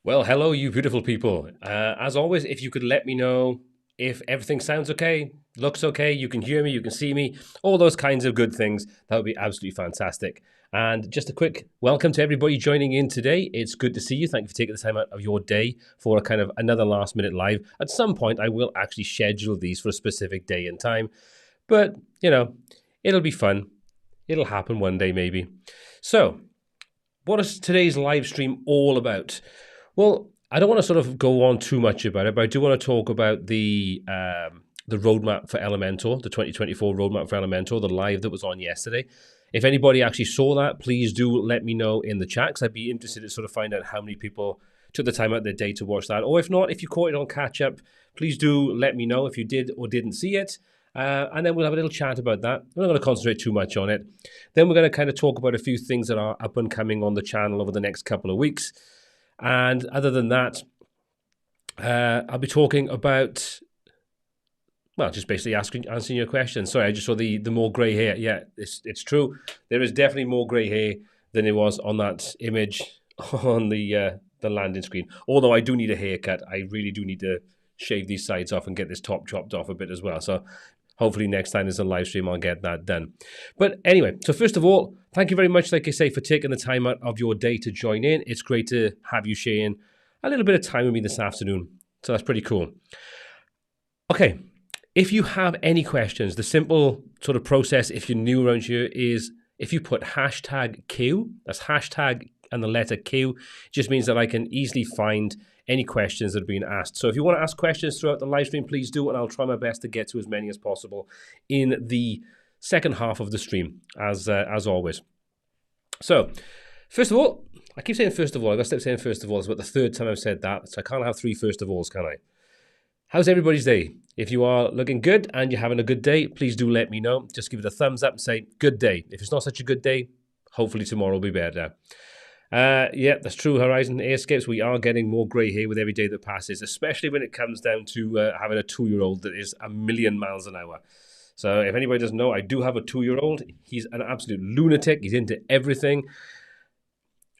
Well, hello, you beautiful people. As always, if you could let me know if everything sounds okay, looks okay, you can hear me, you can see me, all those kinds of good things, that would be absolutely fantastic. And just a quick welcome to everybody joining in today. It's good to see you. Thank you for taking the time out of your day for a kind of another last minute live. At some point, I will actually schedule these for a specific day and time, but it'll be fun. It'll happen one day, maybe. So, what is today's live stream all about? Well, I don't want to sort of go on too much about it, but I do want to talk about the roadmap for Elementor, the 2024 roadmap for Elementor, the live that was on yesterday. If anybody actually saw that, please do let me know in the chat, because I'd be interested to sort of find out how many people took the time out of their day to watch that. Or if not, if you caught it on catch up, please do let me know if you did or didn't see it. And then we'll have a little chat about that. We're not going to concentrate too much on it. Then we're going to kind of talk about a few things that are up and coming on the channel over the next couple of weeks. And other than that, I'll be talking about, well, just basically answering your questions. Sorry, I just saw the more grey hair. Yeah, it's true. There is definitely more grey hair than there was on that image on the landing screen. Although I do need a haircut. I really do need to shave these sides off and get this top chopped off a bit as well. So hopefully next time there's a live stream, I'll get that done. But anyway, so first of all, thank you very much, like I say, for taking the time out of your day to join in. It's great to have you sharing a little bit of time with me this afternoon. So that's pretty cool. Okay, if you have any questions, the simple sort of process, if you're new around here, is if you put hashtag Q, that's hashtag and the letter Q, it just means that I can easily find any questions that are being asked. So if you want to ask questions throughout the live stream, please do, and I'll try my best to get to as many as possible in the second half of the stream, as always. So, first of all, I keep saying first of all, I got to stop saying first of all, it's about the third time I've said that, so I can't have three first of alls, can I? How's everybody's day? If you are looking good and you're having a good day, please do let me know. Just give it a thumbs up and say, good day. If it's not such a good day, hopefully tomorrow will be better. Yeah, that's true, Horizon Airscapes. We are getting more grey hair with every day that passes, especially when it comes down to having a 2-year-old that is a million miles an hour. So if anybody doesn't know, I do have a 2-year-old. He's an absolute lunatic. He's into everything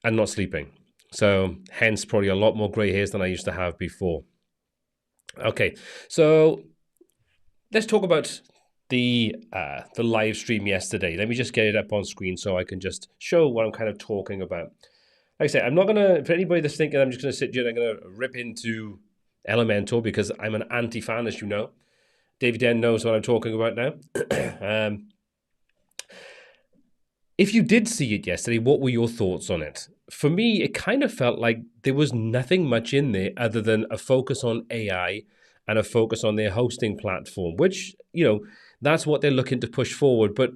and not sleeping. So hence probably a lot more grey hairs than I used to have before. Okay, so let's talk about the live stream yesterday. Let me just get it up on screen so I can just show what I'm kind of talking about. Like I say, I'm not going to, for anybody that's thinking I'm just going to sit here and I'm going to rip into Elementor because I'm an anti-fan, as you know. David N knows what I'm talking about now. If you did see it yesterday, what were your thoughts on it? For me, it kind of felt like there was nothing much in there other than a focus on AI and a focus on their hosting platform, which, that's what they're looking to push forward. But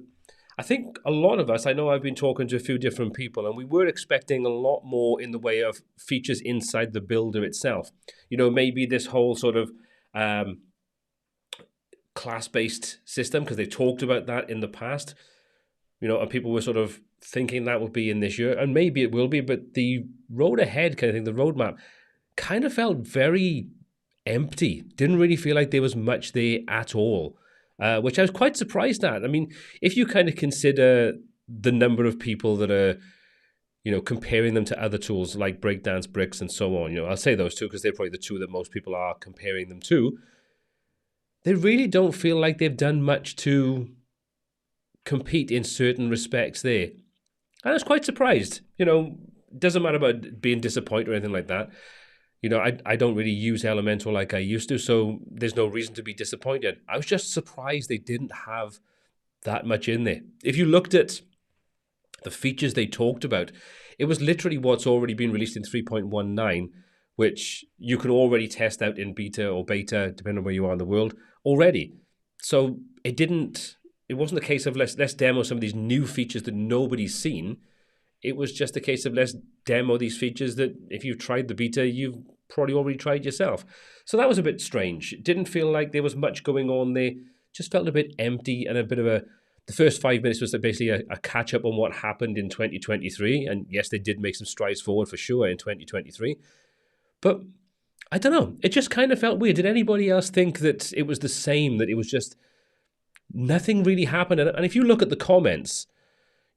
I think a lot of us, I know I've been talking to a few different people, and we were expecting a lot more in the way of features inside the builder itself. Maybe this whole sort of class-based system, because they talked about that in the past, and people were sort of thinking that would be in this year, and maybe it will be, but the road ahead kind of thing, the roadmap, kind of felt very empty. Didn't really feel like there was much there at all. Which I was quite surprised at. I mean, if you kind of consider the number of people that are, comparing them to other tools like Breakdance, Bricks, and so on, I'll say those two because they're probably the two that most people are comparing them to. They really don't feel like they've done much to compete in certain respects there. And I was quite surprised. It doesn't matter about being disappointed or anything like that. I don't really use Elementor like I used to, so there's no reason to be disappointed. I was just surprised they didn't have that much in there. If you looked at the features they talked about, it was literally what's already been released in 3.19, which you can already test out in beta or beta, depending on where you are in the world, already. So it wasn't a case of let's demo some of these new features that nobody's seen. It was just a case of let's demo these features that if you've tried the beta, you've probably already tried yourself. So that was a bit strange. It didn't feel like there was much going on there. Just felt a bit empty and a bit of the first 5 minutes was basically a catch up on what happened in 2023. And yes, they did make some strides forward for sure in 2023. But I don't know. It just kind of felt weird. Did anybody else think that it was the same, that it was just nothing really happened? And if you look at the comments,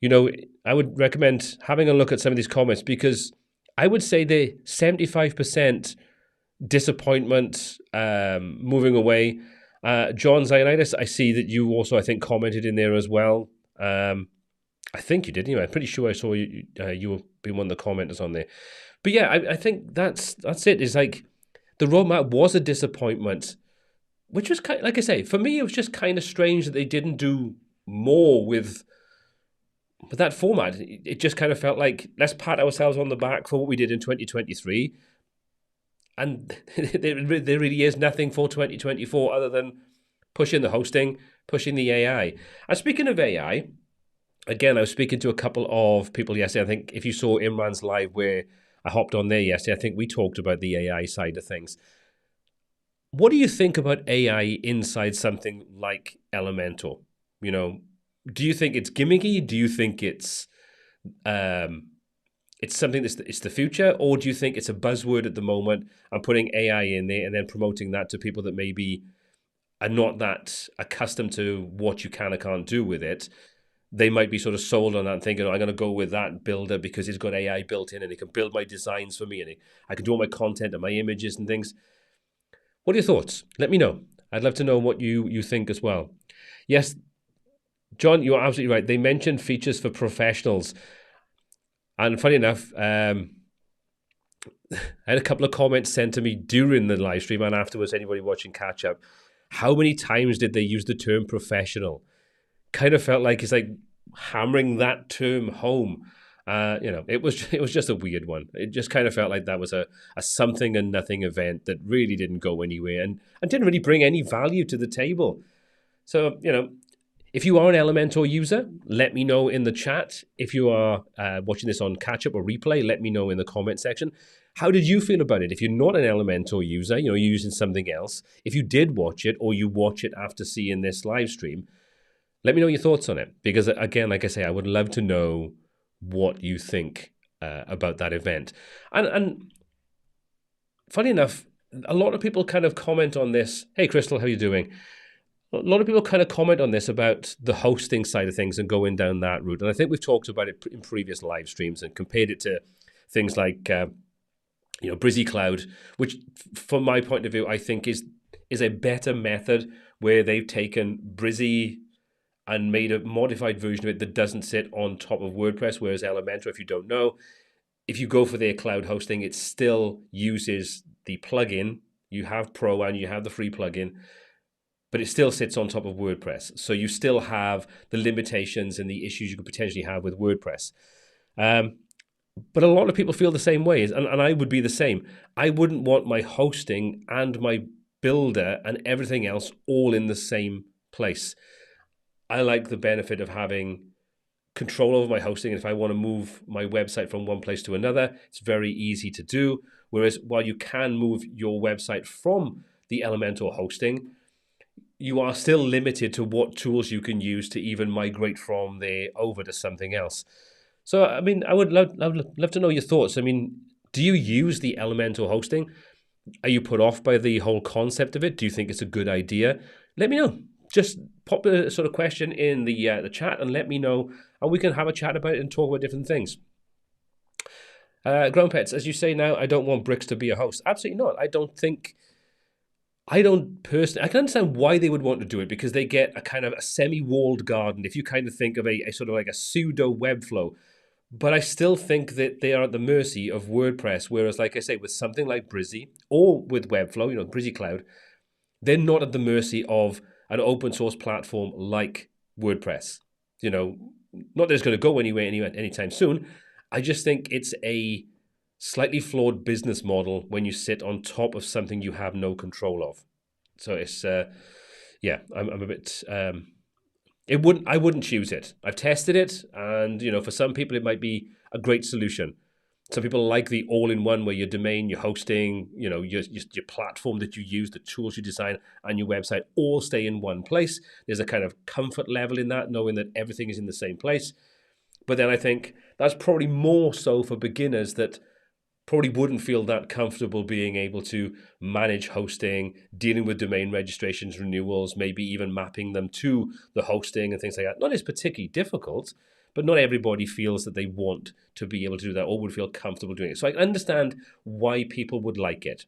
I would recommend having a look at some of these comments because I would say the 75% disappointment, moving away. John Zionitis, I see that you also, I think, commented in there as well. I think you did. Anyway, I'm pretty sure I saw you. You were being one of the commenters on there. But yeah, I think that's it. It's like the roadmap was a disappointment, which was kind of, like I say, for me, it was just kind of strange that they didn't do more with that format. It just kind of felt like, let's pat ourselves on the back for what we did in 2023. And there really is nothing for 2024 other than pushing the hosting, pushing the AI. And speaking of AI, again, I was speaking to a couple of people yesterday. I think if you saw Imran's live where I hopped on there yesterday, I think we talked about the AI side of things. What do you think about AI inside something like Elementor? You know, do you think it's gimmicky? Do you think it's something that's it's the future, or do you think it's a buzzword at the moment and putting AI in there and then promoting that to people that maybe are not that accustomed to what you can or can't do with it? They might be sort of sold on that and thinking, oh, I'm going to go with that builder because it's got AI built in and it can build my designs for me and I can do all my content and my images and things. What are your thoughts? Let me know. I'd love to know what you think as well. Yes, John, you're absolutely right. They mentioned features for professionals. And funny enough, I had a couple of comments sent to me during the live stream and afterwards, anybody watching catch up. How many times did they use the term professional? Kind of felt like it's like hammering that term home. It was just a weird one. It just kind of felt like that was a something and nothing event that really didn't go anywhere and didn't really bring any value to the table. So, if you are an Elementor user, let me know in the chat. If you are watching this on catch up or replay, let me know in the comment section. How did you feel about it? If you're not an Elementor user, you're using something else. If you did watch it or you watch it after seeing this live stream, let me know your thoughts on it. Because again, like I say, I would love to know what you think about that event. And funny enough, a lot of people kind of comment on this. Hey, Crystal, how are you doing? A lot of people kind of comment on this about the hosting side of things and going down that route. And I think we've talked about it in previous live streams and compared it to things like, Brizzy Cloud, which from my point of view, I think is a better method where they've taken Brizzy and made a modified version of it that doesn't sit on top of WordPress, whereas Elementor, if you don't know, if you go for their cloud hosting, it still uses the plugin. You have Pro and you have the free plugin, but it still sits on top of WordPress. So you still have the limitations and the issues you could potentially have with WordPress. But a lot of people feel the same way, and I would be the same. I wouldn't want my hosting and my builder and everything else all in the same place. I like the benefit of having control over my hosting. And if I want to move my website from one place to another, it's very easy to do. Whereas while you can move your website from the Elementor hosting, you are still limited to what tools you can use to even migrate from there over to something else. So, I mean, I would love to know your thoughts. I mean, do you use the Elementor hosting? Are you put off by the whole concept of it? Do you think it's a good idea? Let me know. Just pop a sort of question in the chat and let me know, and we can have a chat about it and talk about different things. Ground Pets, as you say now, I don't want Bricks to be a host. Absolutely not. I can understand why they would want to do it, because they get a kind of a semi-walled garden. If you kind of think of a sort of like a pseudo Webflow, but I still think that they are at the mercy of WordPress. Whereas, like I say, with something like Brizzy or with Webflow, Brizzy Cloud, they're not at the mercy of an open source platform like WordPress. Not that it's going to go anywhere anytime soon. I just think it's a slightly flawed business model when you sit on top of something you have no control of. So it's, I'm a bit, I wouldn't choose it. I've tested it, and, for some people it might be a great solution. Some people like the all-in-one where your domain, your hosting, your platform that you use, the tools you design, and your website all stay in one place. There's a kind of comfort level in that, knowing that everything is in the same place. But then I think that's probably more so for beginners that probably wouldn't feel that comfortable being able to manage hosting, dealing with domain registrations, renewals, maybe even mapping them to the hosting and things like that. Not as particularly difficult, but not everybody feels that they want to be able to do that or would feel comfortable doing it. So I understand why people would like it.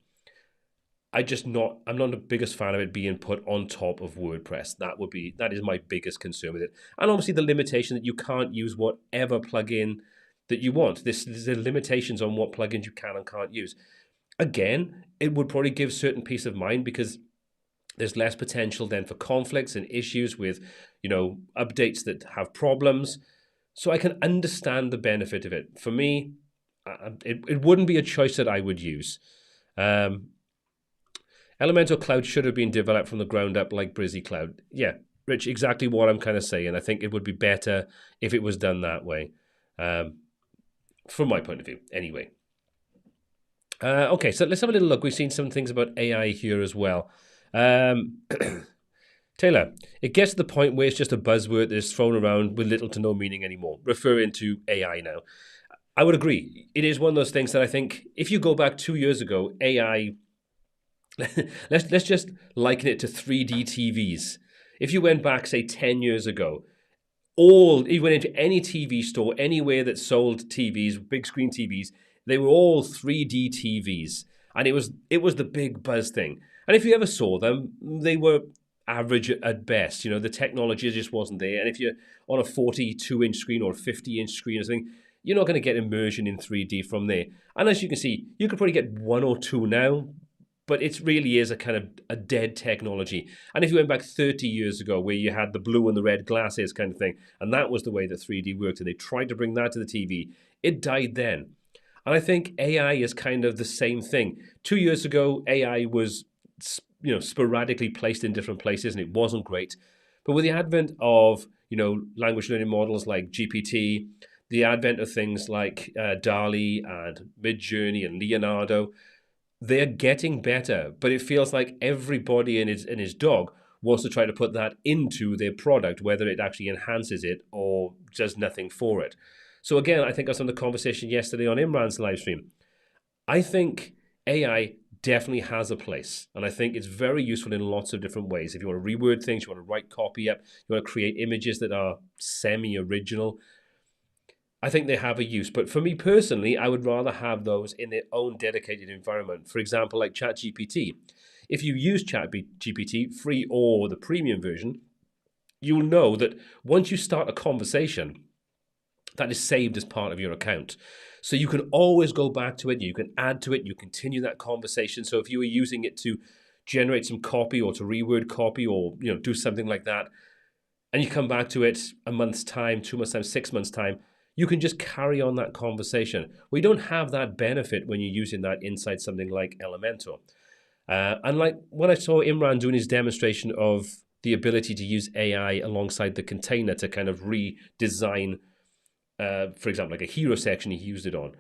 I'm not the biggest fan of it being put on top of WordPress. That is my biggest concern with it. And obviously the limitation that you can't use whatever plugin that you want. There's the limitations on what plugins you can and can't use. Again, it would probably give certain peace of mind because there's less potential then for conflicts and issues with, updates that have problems. So I can understand the benefit of it. For me, it wouldn't be a choice that I would use. Elementor Cloud should have been developed from the ground up like Brizzy Cloud. Yeah, Rich, exactly what I'm kind of saying. I think it would be better if it was done that way, from my point of view, anyway. Okay, so let's have a little look. We've seen some things about AI here as well. Taylor, it gets to the point where it's just a buzzword that is thrown around with little to no meaning anymore, referring to AI now. I would agree. It is one of those things that I think if you go back 2 years ago, AI let's just liken it to 3D TVs. If you went back, say, 10 years ago, you went into any TV store, anywhere that sold TVs, big screen TVs, they were all 3D TVs. And it was the big buzz thing. And if you ever saw them, they were average at best. The technology just wasn't there. And if you're on a 42-inch screen or a 50-inch screen or something, you're not going to get immersion in 3D from there. And as you can see, you could probably get one or two now, but it really is a kind of a dead technology. And if you went back 30 years ago where you had the blue and the red glasses kind of thing, and that was the way that 3D worked, and they tried to bring that to the TV, it died then. And I think AI is kind of the same thing. 2 years ago, AI was sporadically placed in different places, and it wasn't great. But with the advent of language learning models like GPT, the advent of things like DALL-E and Midjourney and Leonardo, they're getting better, but it feels like everybody and his dog wants to try to put that into their product, whether it actually enhances it or does nothing for it. So again, I think I was on the conversation yesterday on Imran's live stream. I think AI definitely has a place, and I think it's very useful in lots of different ways. If you want to reword things, you want to write copy up, you want to create images that are semi-original, I think they have a use. But for me personally, I would rather have those in their own dedicated environment. For example, like ChatGPT. If you use ChatGPT, free or the premium version, you'll know that once you start a conversation, that is saved as part of your account. So you can always go back to it, you can add to it, you continue that conversation. So if you were using it to generate some copy or to reword copy or do something like that, and you come back to it a month's time, 2 months' time, 6 months' time, you can just carry on that conversation. We don't have that benefit when you're using that inside something like Elementor. And like when I saw Imran doing his demonstration of the ability to use AI alongside the container to kind of redesign, for example, like a hero section he used it on,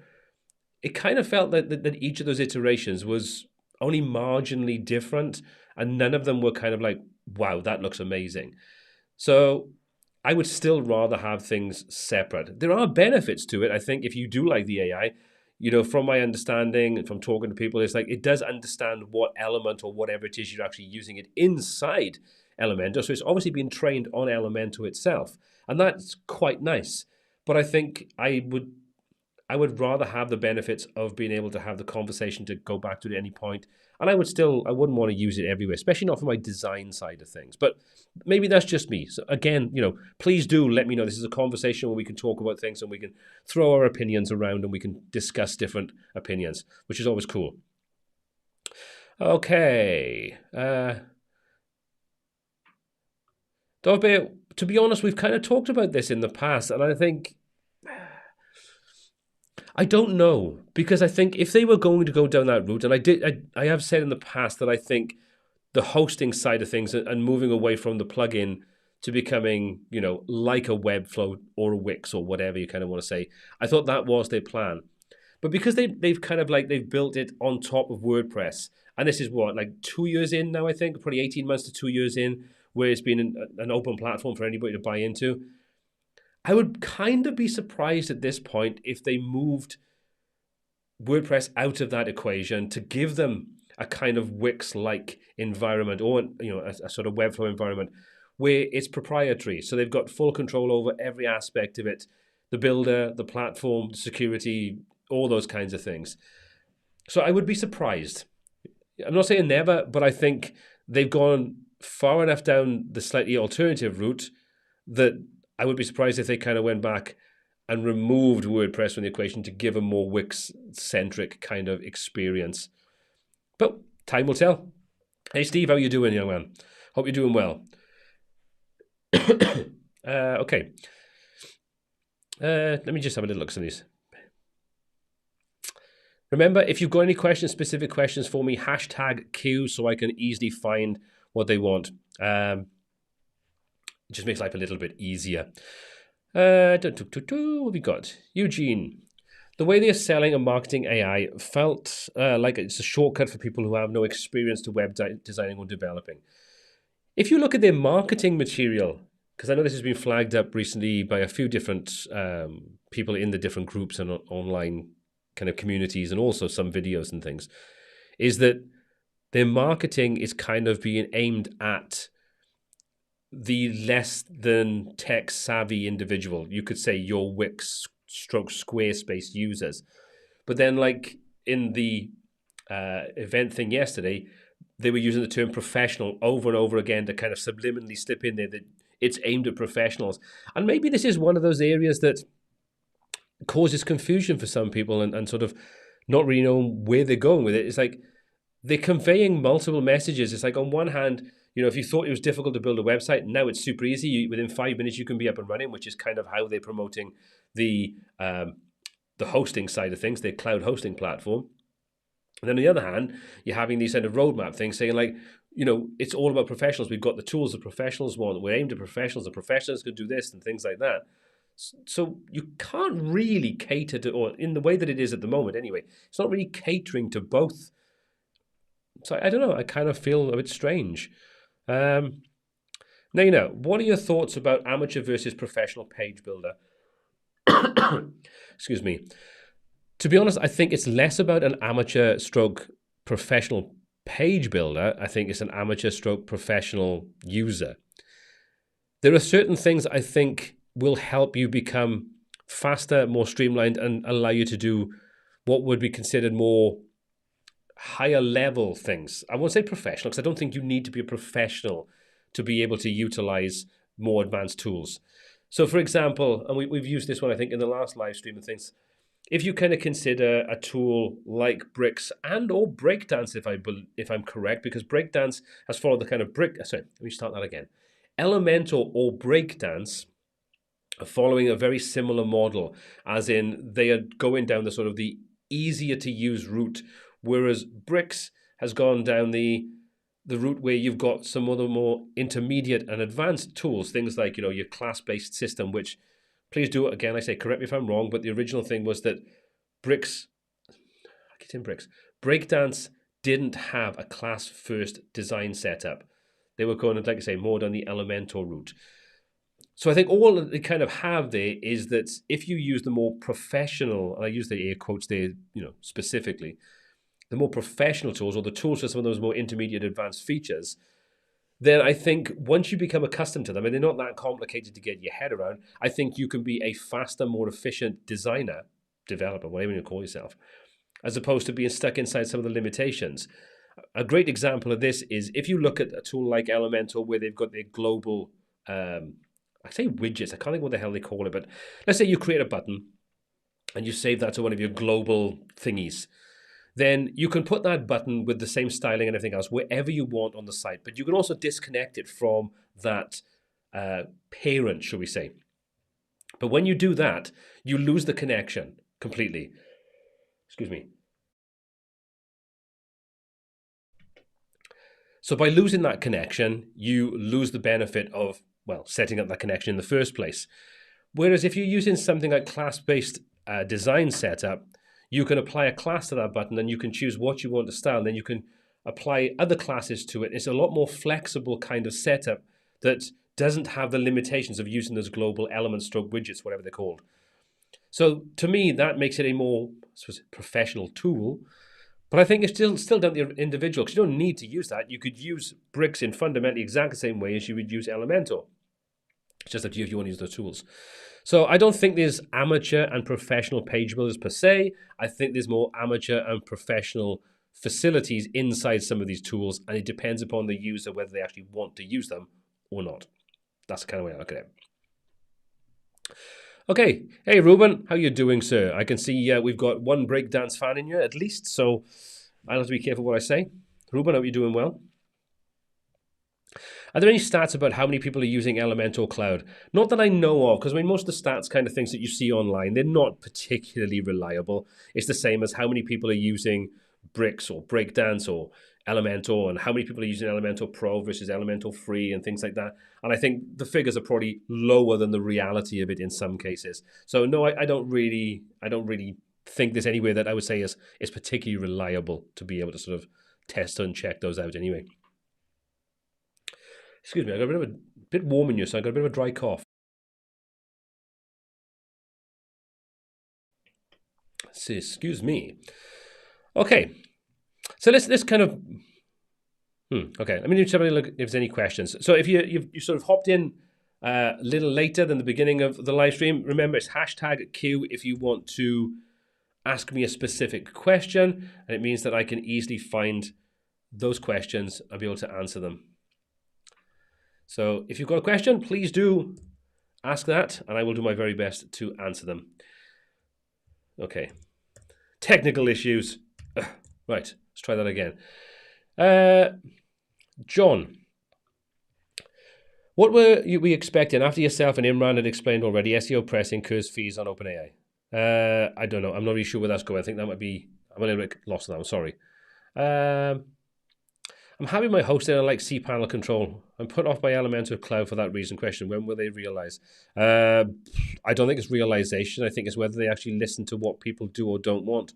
it kind of felt that each of those iterations was only marginally different, and none of them were kind of like, wow, that looks amazing. So I would still rather have things separate. There are benefits to it. I think if you do like the AI, from my understanding and from talking to people, it's like it does understand what element or whatever it is you're actually using it inside Elementor. So it's obviously been trained on Elementor itself. And that's quite nice. But I think I would rather have the benefits of being able to have the conversation to go back to it at any point. And I wouldn't want to use it everywhere, especially not for my design side of things. But maybe that's just me. So again, please do let me know. This is a conversation where we can talk about things and we can throw our opinions around and we can discuss different opinions, which is always cool. Okay. Dovbe, to be honest, we've kind of talked about this in the past, and I think I don't know, because I think if they were going to go down that route, and I have said in the past that I think the hosting side of things and moving away from the plugin to becoming, like a Webflow or a Wix or whatever you kind of want to say, I thought that was their plan. But because they've kind of like they've built it on top of WordPress, and this is what, like 2 years in now, I think, probably 18 months to 2 years in, where it's been an open platform for anybody to buy into. I would kind of be surprised at this point if they moved WordPress out of that equation to give them a kind of Wix-like environment or a sort of Webflow environment where it's proprietary. So they've got full control over every aspect of it, the builder, the platform, the security, all those kinds of things. So I would be surprised. I'm not saying never, but I think they've gone far enough down the slightly alternative route that I would be surprised if they kind of went back and removed WordPress from the equation to give a more Wix-centric kind of experience. But time will tell. Hey, Steve, how you doing, young man? Hope you're doing well. Okay. Let me just have a little look at these. Remember, if you've got any questions, specific questions for me, hashtag Q so I can easily find what they want. It just makes life a little bit easier. What have we got? Eugene. The way they're selling and marketing AI felt like it's a shortcut for people who have no experience to web designing or developing. If you look at their marketing material, because I know this has been flagged up recently by a few different people in the different groups and online kind of communities and also some videos and things, is that their marketing is kind of being aimed at the less than tech savvy individual. You could say your Wix stroke Squarespace users. But then like in the event thing yesterday, they were using the term professional over and over again to kind of subliminally slip in there that it's aimed at professionals. And maybe this is one of those areas that causes confusion for some people and sort of not really knowing where they're going with it. It's like they're conveying multiple messages. It's like on one hand, if you thought it was difficult to build a website, now it's super easy. Within 5 minutes, you can be up and running, which is kind of how they're promoting the hosting side of things, their cloud hosting platform. And then on the other hand, you're having these kind of roadmap things saying like, it's all about professionals. We've got the tools the professionals want. We're aimed at professionals. The professionals can do this and things like that. So you can't really cater to, or in the way that it is at the moment anyway, it's not really catering to both. So I don't know. I kind of feel a bit strange. Now, what are your thoughts about amateur versus professional page builder? Excuse me. To be honest, I think it's less about an amateur stroke professional page builder. I think it's an amateur stroke professional user. There are certain things I think will help you become faster, more streamlined, and allow you to do what would be considered more higher level things. I won't say professional, because I don't think you need to be a professional to be able to utilize more advanced tools. So for example, and we've used this one, I think, in the last live stream and things, if you kind of consider a tool like Bricks and or Breakdance, if I'm correct, because Breakdance has followed the kind of let me start that again. Elementor or Breakdance are following a very similar model, as in they are going down the sort of the easier to use route, whereas Bricks has gone down the route where you've got some of the more intermediate and advanced tools, things like, your class-based system, which, please do it again, I say, correct me if I'm wrong, but the original thing was that Breakdance didn't have a class-first design setup. They were going, like I say, more down the Elementor route. So I think all that they kind of have there is that if you use the more professional, and I use the air quotes there, specifically, the more professional tools or the tools for some of those more intermediate advanced features, then I think once you become accustomed to them, and they're not that complicated to get your head around, I think you can be a faster, more efficient designer, developer, whatever you call yourself, as opposed to being stuck inside some of the limitations. A great example of this is if you look at a tool like Elementor, where they've got their global, I say widgets, I can't think what the hell they call it, but let's say you create a button and you save that to one of your global thingies. Then you can put that button with the same styling and everything else wherever you want on the site, but you can also disconnect it from that parent, shall we say. But when you do that, you lose the connection completely. Excuse me. So by losing that connection, you lose the benefit of, setting up that connection in the first place. Whereas if you're using something like class-based design setup, you can apply a class to that button and you can choose what you want to style, and then you can apply other classes to it. It's a lot more flexible kind of setup that doesn't have the limitations of using those global element stroke widgets, whatever they're called. So to me, that makes it a more professional tool. But I think it's still down to the individual, because you don't need to use that. You could use bricks in fundamentally exactly the same way as you would use Elementor. It's just up to you if you want to use those tools. So I don't think there's amateur and professional page builders per se. I think there's more amateur and professional facilities inside some of these tools, and it depends upon the user whether they actually want to use them or not. That's the kind of way I look at it. Okay, hey Ruben, how you doing, sir? I can see we've got one breakdance fan in here at least, so I'll have to be careful what I say. Ruben, hope you're doing well. Are there any stats about how many people are using Elementor Cloud? Not that I know of, because I mean, most of the stats kind of things that you see online, they're not particularly reliable. It's the same as how many people are using Bricks or Breakdance or Elementor, and how many people are using Elementor Pro versus Elementor Free and things like that. And I think the figures are probably lower than the reality of it in some cases. So no, I don't really think there's anywhere that I would say is particularly reliable to be able to sort of test and check those out anyway. Excuse me, I got a bit warm in you, so I got a bit of a dry cough. So, excuse me. Okay, so let's kind of. Okay, let me just have a look if there's any questions. So if you sort of hopped in a little later than the beginning of the live stream, remember it's #Q if you want to ask me a specific question, and it means that I can easily find those questions and be able to answer them. So if you've got a question, please do ask that, and I will do my very best to answer them. Okay. Technical issues. Right, let's try that again. John, what were we expecting after yourself and Imran had explained already? SEO press incurs fees on OpenAI. I don't know. I'm not really sure where that's going. I think that might be. I'm a little bit lost on that. I'm sorry. I'm happy my hosting and I like cPanel control. I'm put off by Elementor Cloud for that reason. Question: when will they realize? I don't think it's realization. I think it's whether they actually listen to what people do or don't want.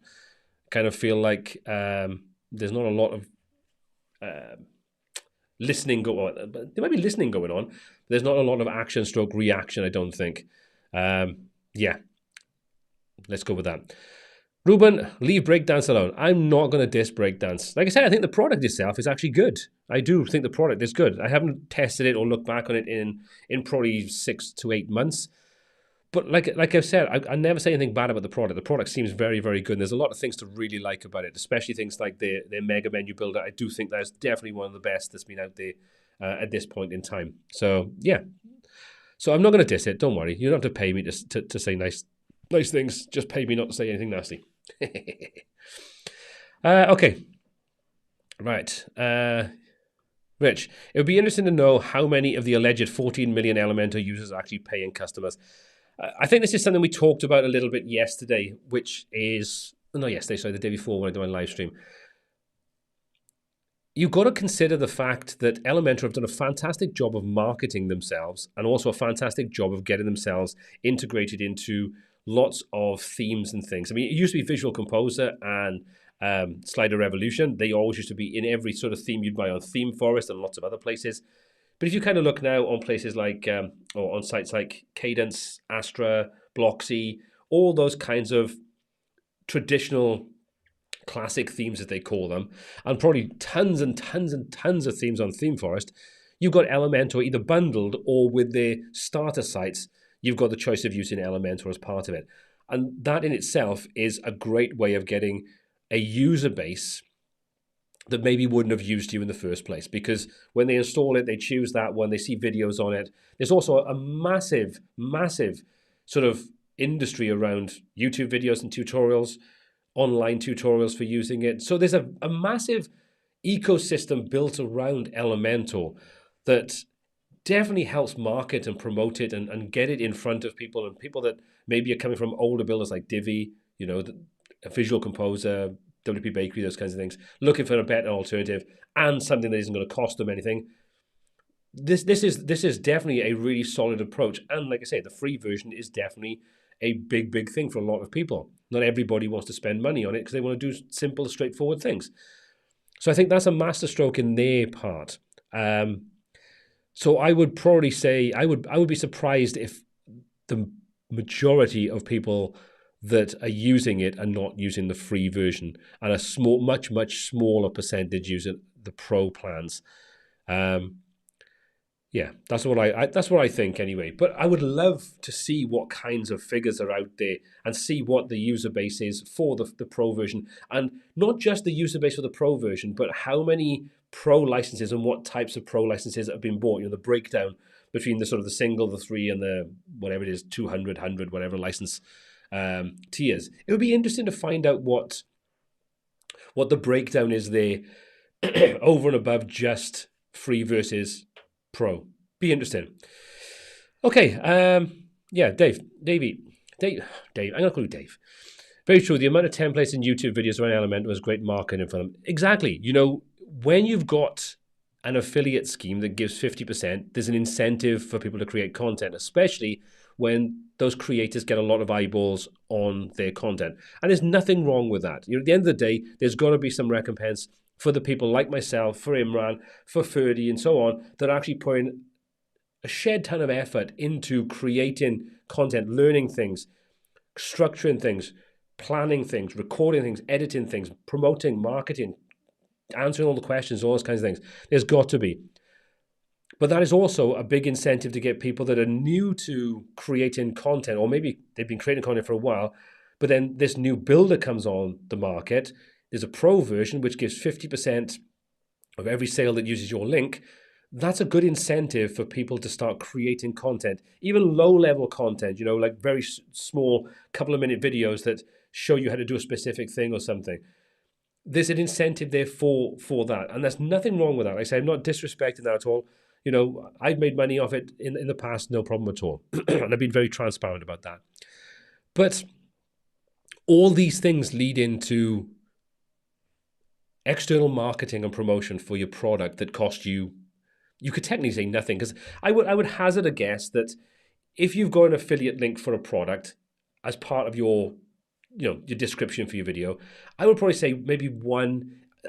Kind of feel like there's not a lot of listening going on. There might be listening going on. But there's not a lot of action stroke reaction, I don't think. Yeah, let's go with that. Ruben, leave breakdance alone. I'm not going to diss breakdance. Like I said, I think the product itself is actually good. I do think the product is good. I haven't tested it or looked back on it in probably 6 to 8 months. But like I've said, I never say anything bad about the product. The product seems very, very good. And there's a lot of things to really like about it, especially things like their mega menu builder. I do think that's definitely one of the best that's been out there at this point in time. So, yeah. So I'm not going to diss it. Don't worry. You don't have to pay me to say nice things. Just pay me not to say anything nasty. Okay. Right. Rich, it would be interesting to know how many of the alleged 14 million Elementor users are actually paying customers. I think this is something we talked about a little bit yesterday, which is, no, yesterday, sorry, the day before when I did my live stream. You've got to consider the fact that Elementor have done a fantastic job of marketing themselves and also a fantastic job of getting themselves integrated into lots of themes and things. I mean, it used to be Visual Composer and Slider Revolution. They always used to be in every sort of theme you'd buy on Theme Forest and lots of other places. But if you kind of look now on places like, or on sites like Cadence, Astra, Bloxy, all those kinds of traditional classic themes, as they call them, and probably tons and tons and tons of themes on ThemeForest, you've got Elementor either bundled or with their starter sites, you've got the choice of using Elementor as part of it. And that in itself is a great way of getting a user base that maybe wouldn't have used you in the first place, because when they install it, they choose that one, they see videos on it. There's also a massive, massive sort of industry around YouTube videos and tutorials, online tutorials for using it. So there's a massive ecosystem built around Elementor that definitely helps market and promote it and get it in front of people, and people that maybe are coming from older builders like Divi, you know, a Visual Composer, WP Bakery, those kinds of things, looking for a better alternative and something that isn't going to cost them anything. This is definitely a really solid approach. And like I say, the free version is definitely a big thing for a lot of people. Not everybody wants to spend money on it because they want to do simple, straightforward things. So I think that's a masterstroke in their part. So I would probably say I would be surprised if the majority of people that are using it are not using the free version, and a small, much smaller percentage using the pro plans. Yeah, that's what I think anyway. But I would love to see what kinds of figures are out there and see what the user base is for the pro version, and not just the user base for the pro version, but how many pro licenses and what types of pro licenses have been bought. The breakdown between the sort of the single, the three, and the whatever it is, 200, 100, whatever license tiers. It would be interesting to find out what the breakdown is there over and above just free versus pro. Be interesting. Okay. Yeah, Dave. I'm gonna call you Dave. Very true. The amount of templates and YouTube videos around Elementor was great marketing for them. Exactly. When you've got an affiliate scheme that gives 50%, there's an incentive for people to create content, especially when those creators get a lot of eyeballs on their content. And there's nothing wrong with that. At the end of the day, there's got to be some recompense for the people like myself, for Imran, for Ferdy, and so on, that are actually putting a shed ton of effort into creating content, learning things, structuring things, planning things, recording things, editing things, promoting, marketing, answering all the questions, all those kinds of things. There's got to be. But that is also a big incentive to get people that are new to creating content, or maybe they've been creating content for a while, but then this new builder comes on the market. There's a pro version which gives 50% of every sale that uses your link. That's a good incentive for people to start creating content, even low-level content, like very small couple of minute videos that show you how to do a specific thing or something. There's an incentive there for that, and there's nothing wrong with that. Like I say, I'm not disrespecting that at all. I've made money off it in the past, no problem at all. And I've been very transparent about that. But all these things lead into external marketing and promotion for your product that cost you could technically say nothing, because I would hazard a guess that if you've got an affiliate link for a product as part of your description for your video, I would probably say maybe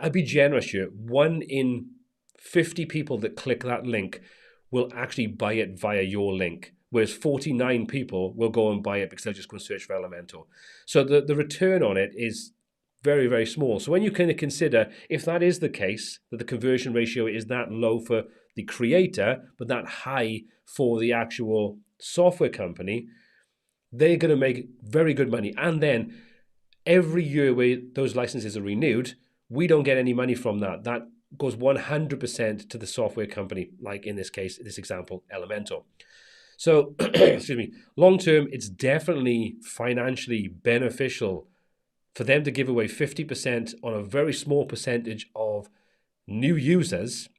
I'd be generous here, 1 in 50 people that click that link will actually buy it via your link, whereas 49 people will go and buy it because they're just going to search for Elementor. So the return on it is very, very small. So when you kind of consider, if that is the case, that the conversion ratio is that low for the creator, but that high for the actual software company, they're going to make very good money. And then every year where those licenses are renewed, we don't get any money from that. That goes 100% to the software company, like in this case, this example, Elementor. So, excuse me, long term, it's definitely financially beneficial for them to give away 50% on a very small percentage of new users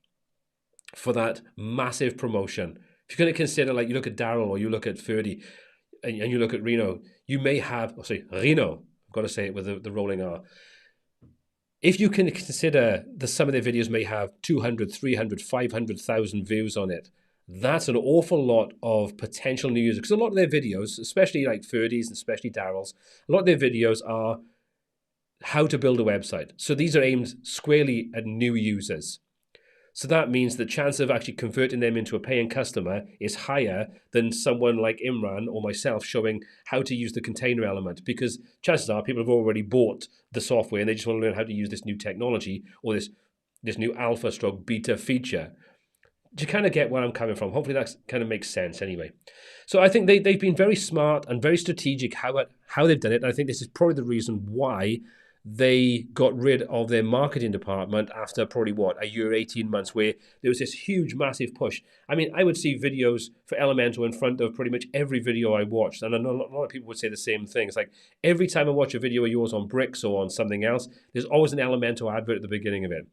for that massive promotion. If you're going to consider, like, you look at Daryl or you look at Ferdy and you look at Reno, you may have, Reno, I've got to say it with the rolling R. If you can consider that some of their videos may have 200, 300, 500,000 views on it, that's an awful lot of potential new users. Because a lot of their videos, especially like Ferdy's and especially Daryl's, a lot of their videos are how to build a website. So these are aimed squarely at new users. So that means the chance of actually converting them into a paying customer is higher than someone like Imran or myself showing how to use the container element, because chances are people have already bought the software and they just want to learn how to use this new technology or this new alpha stroke beta feature. Do you kind of get where I'm coming from? Hopefully that kind of makes sense anyway. So I think they've been very smart and very strategic how they've done it. And I think this is probably the reason why they got rid of their marketing department after probably, a year, 18 months, where there was this huge, massive push. I mean, I would see videos for Elementor in front of pretty much every video I watched. And I know a lot of people would say the same thing. It's like every time I watch a video of yours on bricks or on something else, there's always an Elementor advert at the beginning of it,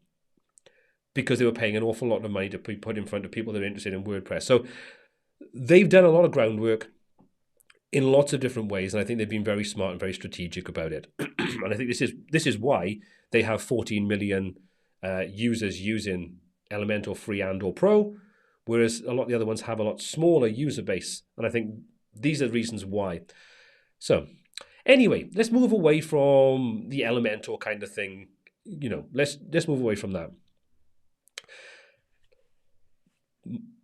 because they were paying an awful lot of money to be put in front of people that are interested in WordPress. So they've done a lot of groundwork in lots of different ways, and I think they've been very smart and very strategic about it. And I think this is why they have 14 million users using Elementor Free and or Pro, whereas a lot of the other ones have a lot smaller user base. And I think these are the reasons why. So anyway, let's move away from the Elementor kind of thing. Let's move away from that.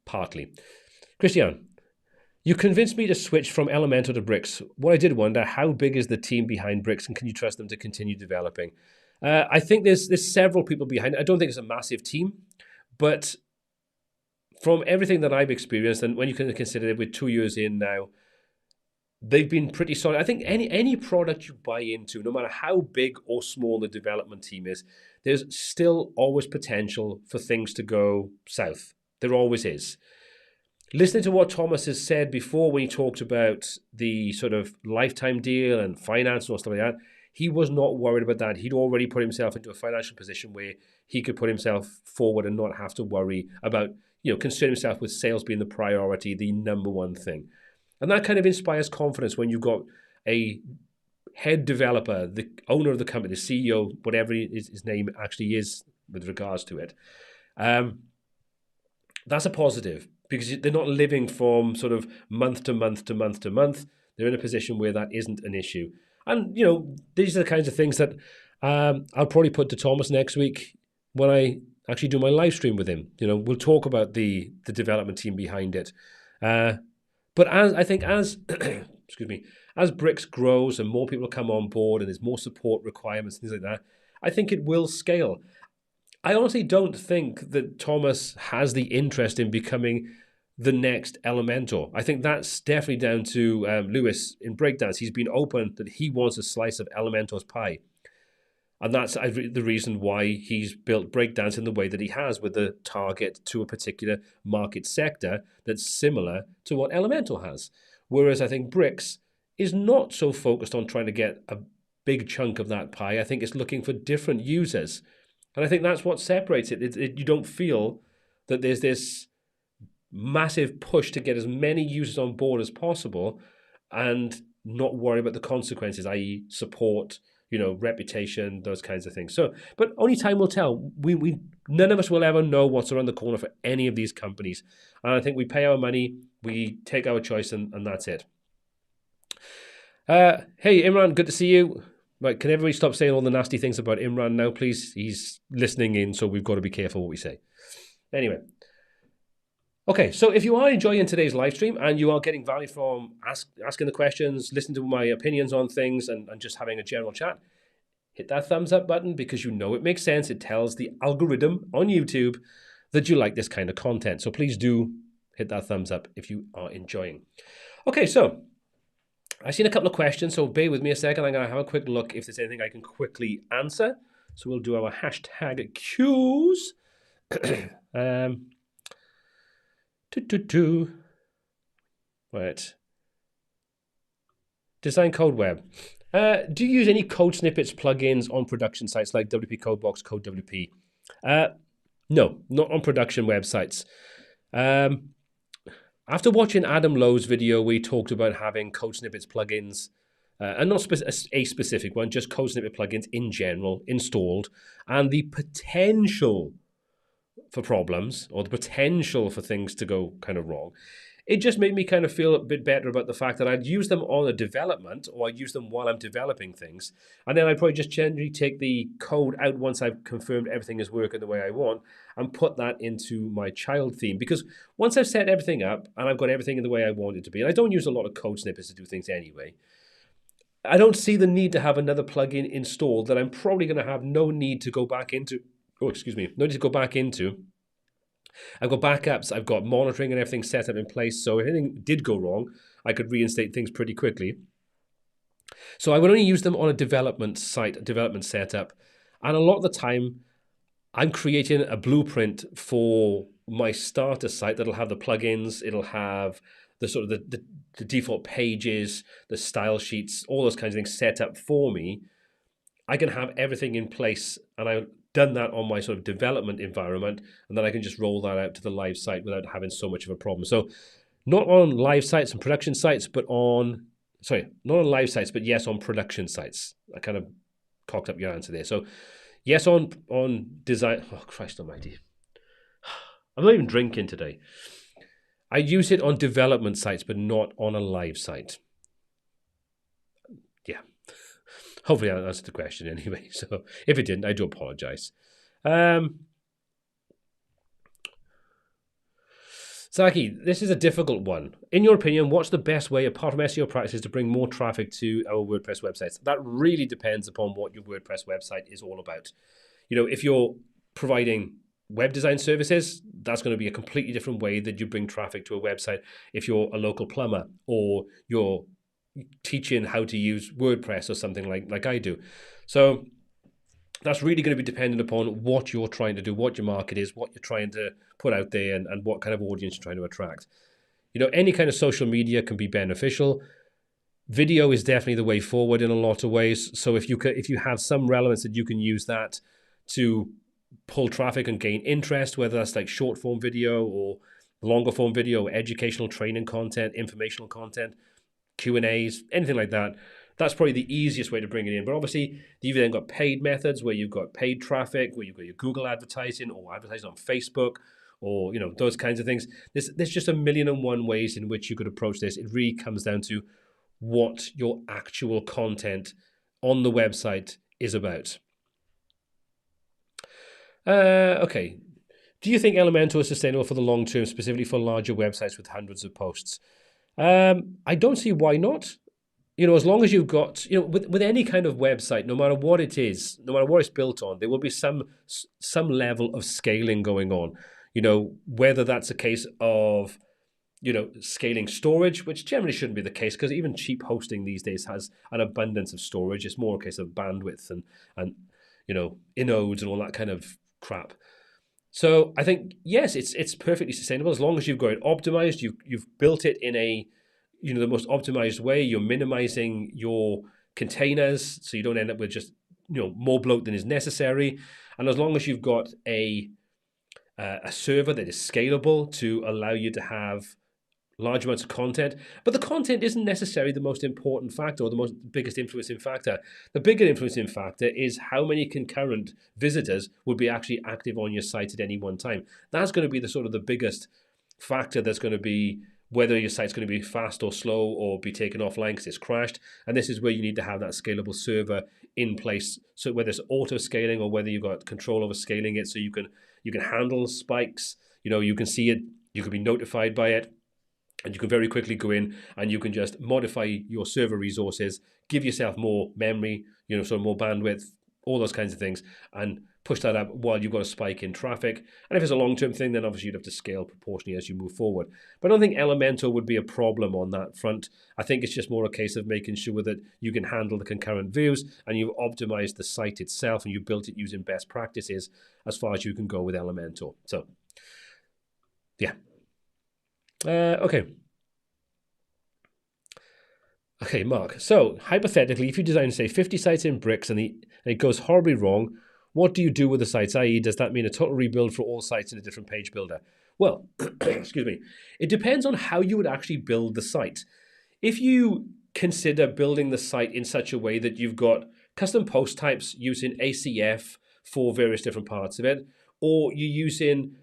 Partly. Christian, You convinced me to switch from Elementor to Bricks. What I did wonder, how big is the team behind Bricks, and can you trust them to continue developing? I think there's several people behind it. I don't think it's a massive team, but from everything that I've experienced, and when you can consider it, we're 2 years in now, they've been pretty solid. I think any product you buy into, no matter how big or small the development team is, there's still always potential for things to go south. There always is. Listening to what Thomas has said before when he talked about the sort of lifetime deal and finance and stuff like that, he was not worried about that. He'd already put himself into a financial position where he could put himself forward and not have to worry about, concern himself with sales being the priority, the number one thing. And that kind of inspires confidence when you've got a head developer, the owner of the company, the CEO, whatever his name actually is with regards to it. That's a positive, because they're not living from sort of month to month to month to month. They're in a position where that isn't an issue. And, these are the kinds of things that I'll probably put to Thomas next week when I actually do my live stream with him. We'll talk about the development team behind it. But as excuse me, as Bricks grows and more people come on board and there's more support requirements, things like that, I think it will scale. I honestly don't think that Thomas has the interest in becoming the next Elementor. I think that's definitely down to Lewis in Breakdance. He's been open that he wants a slice of Elementor's pie. And that's the reason why he's built Breakdance in the way that he has, with the target to a particular market sector that's similar to what Elementor has. Whereas I think Bricks is not so focused on trying to get a big chunk of that pie. I think it's looking for different users. And I think that's what separates it. You don't feel that there's this massive push to get as many users on board as possible and not worry about the consequences, i.e. support, reputation, those kinds of things. So, but only time will tell. We none of us will ever know what's around the corner for any of these companies. And I think we pay our money, we take our choice, and that's it. Hey, Imran, good to see you. Right, can everybody stop saying all the nasty things about Imran now, please? He's listening in, so we've got to be careful what we say. Anyway. Okay, so if you are enjoying today's live stream and you are getting value from asking the questions, listening to my opinions on things, and just having a general chat, hit that thumbs up button, because it makes sense. It tells the algorithm on YouTube that you like this kind of content. So please do hit that thumbs up if you are enjoying. Okay, so I've seen a couple of questions, so bear with me a second. I'm going to have a quick look if there's anything I can quickly answer. So we'll do our hashtag Qs. Right. Design Code Web. Do you use any code snippets plugins on production sites like WP Codebox, CodeWP? No, not on production websites. After watching Adam Lowe's video, we talked about having code snippets plugins, and not a specific one, just code snippet plugins in general installed, and the potential for problems, or the potential for things to go kind of wrong. It just made me kind of feel a bit better about the fact that I'd use them on a development, or I'd use them while I'm developing things. And then I'd probably just generally take the code out once I've confirmed everything is working the way I want, and put that into my child theme. Because once I've set everything up and I've got everything in the way I want it to be, and I don't use a lot of code snippets to do things anyway, I don't see the need to have another plugin installed that I'm probably going to have no need to go back into. No need to go back into. I've got backups, I've got monitoring and everything set up in place, so if anything did go wrong, I could reinstate things pretty quickly. So I would only use them on a development site, development setup, and a lot of the time, I'm creating a blueprint for my starter site that'll have the plugins, it'll have the sort of the default pages, the style sheets, all those kinds of things set up for me. I can have everything in place, and I've done that on my sort of development environment, and then I can just roll that out to the live site without having so much of a problem. So not on live sites and production sites, not on live sites, but yes, on production sites. I kind of cocked up your answer there. So yes, on design. Oh, Christ almighty. I'm not even drinking today. I use it on development sites, but not on a live site. Yeah. Hopefully that answered the question anyway. So if it didn't, I do apologize. Saki, this is a difficult one. In your opinion, what's the best way, apart from SEO practices, to bring more traffic to our WordPress websites? That really depends upon what your WordPress website is all about. If you're providing web design services, that's going to be a completely different way that you bring traffic to a website. If you're a local plumber or you're teaching how to use WordPress or something like I do. So that's really going to be dependent upon what you're trying to do, what your market is, what you're trying to put out there, and what kind of audience you're trying to attract. Any kind of social media can be beneficial. Video is definitely the way forward in a lot of ways. So if you have some relevance that you can use that to pull traffic and gain interest, whether that's like short form video or longer form video, educational training content, informational content, Q&As, anything like that, that's probably the easiest way to bring it in. But obviously, you've then got paid methods where you've got paid traffic, where you've got your Google advertising or advertising on Facebook, or those kinds of things. There's just a million and one ways in which you could approach this. It really comes down to what your actual content on the website is about. Okay. Do you think Elementor is sustainable for the long term, specifically for larger websites with hundreds of posts? I don't see why not. As long as you've got, with any kind of website, no matter what it is, no matter what it's built on, there will be some level of scaling going on. Whether that's a case of, scaling storage, which generally shouldn't be the case because even cheap hosting these days has an abundance of storage. It's more a case of bandwidth and inodes and all that kind of crap. So I think, yes, it's perfectly sustainable as long as you've got it optimized. You've built it in a the most optimized way. You're minimizing your containers so you don't end up with just more bloat than is necessary. And as long as you've got a server that is scalable to allow you to have large amounts of content, but the content isn't necessarily the most important factor or the biggest influencing factor. The bigger influencing factor is how many concurrent visitors would be actually active on your site at any one time. That's going to be the biggest factor that's going to be whether your site's going to be fast or slow or be taken offline because it's crashed. And this is where you need to have that scalable server in place. So whether it's auto scaling or whether you've got control over scaling it, so you can handle spikes. You can see it, you can be notified by it. And you can very quickly go in and you can just modify your server resources, give yourself more memory, more bandwidth, all those kinds of things, and push that up while you've got a spike in traffic. And if it's a long-term thing, then obviously you'd have to scale proportionally as you move forward. But I don't think Elementor would be a problem on that front. I think it's just more a case of making sure that you can handle the concurrent views and you've optimized the site itself and you built it using best practices as far as you can go with Elementor. So, yeah. Okay, Mark. So hypothetically, if you design, say, 50 sites in bricks and it goes horribly wrong, what do you do with the sites? I.e., does that mean a total rebuild for all sites in a different page builder? Well, excuse me. It depends on how you would actually build the site. If you consider building the site in such a way that you've got custom post types using ACF for various different parts of it, or you're using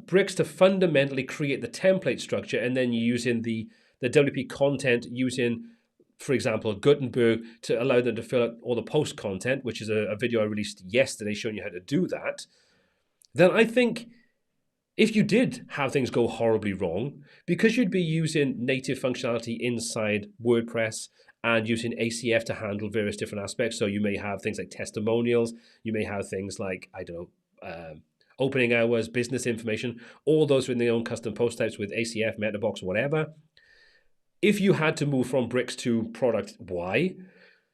bricks to fundamentally create the template structure, and then you're using the WP content using, for example, Gutenberg to allow them to fill out all the post content, which is a video I released yesterday showing you how to do that, then I think if you did have things go horribly wrong, because you'd be using native functionality inside WordPress and using ACF to handle various different aspects, so you may have things like testimonials, you may have things like, I don't know, opening hours, business information, all those are in their own custom post types with ACF, Metabox, whatever. If you had to move from bricks to product Y,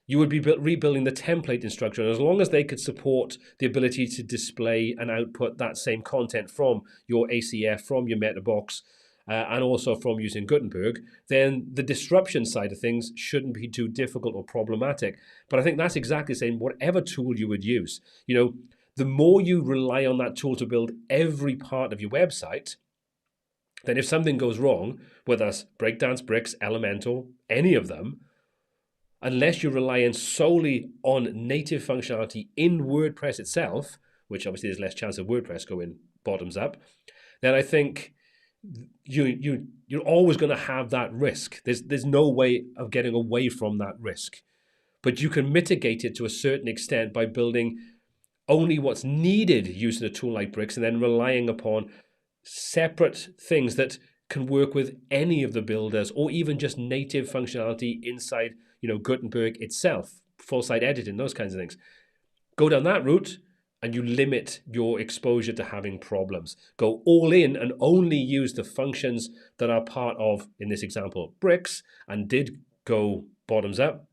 you would be rebuilding the template instruction. And as long as they could support the ability to display and output that same content from your ACF, from your Metabox, and also from using Gutenberg, then the disruption side of things shouldn't be too difficult or problematic. But I think that's exactly the same, whatever tool you would use. The more you rely on that tool to build every part of your website, then if something goes wrong, whether that's Breakdance, Bricks, Elementor, any of them, unless you're relying solely on native functionality in WordPress itself, which obviously there's less chance of WordPress going bottoms up, then I think you're always going to have that risk. There's no way of getting away from that risk. But you can mitigate it to a certain extent by building only what's needed using a tool like Bricks and then relying upon separate things that can work with any of the builders, or even just native functionality inside, Gutenberg itself, full site editing, those kinds of things. Go down that route and you limit your exposure to having problems. Go all in and only use the functions that are part of, in this example, bricks, and did go bottoms up,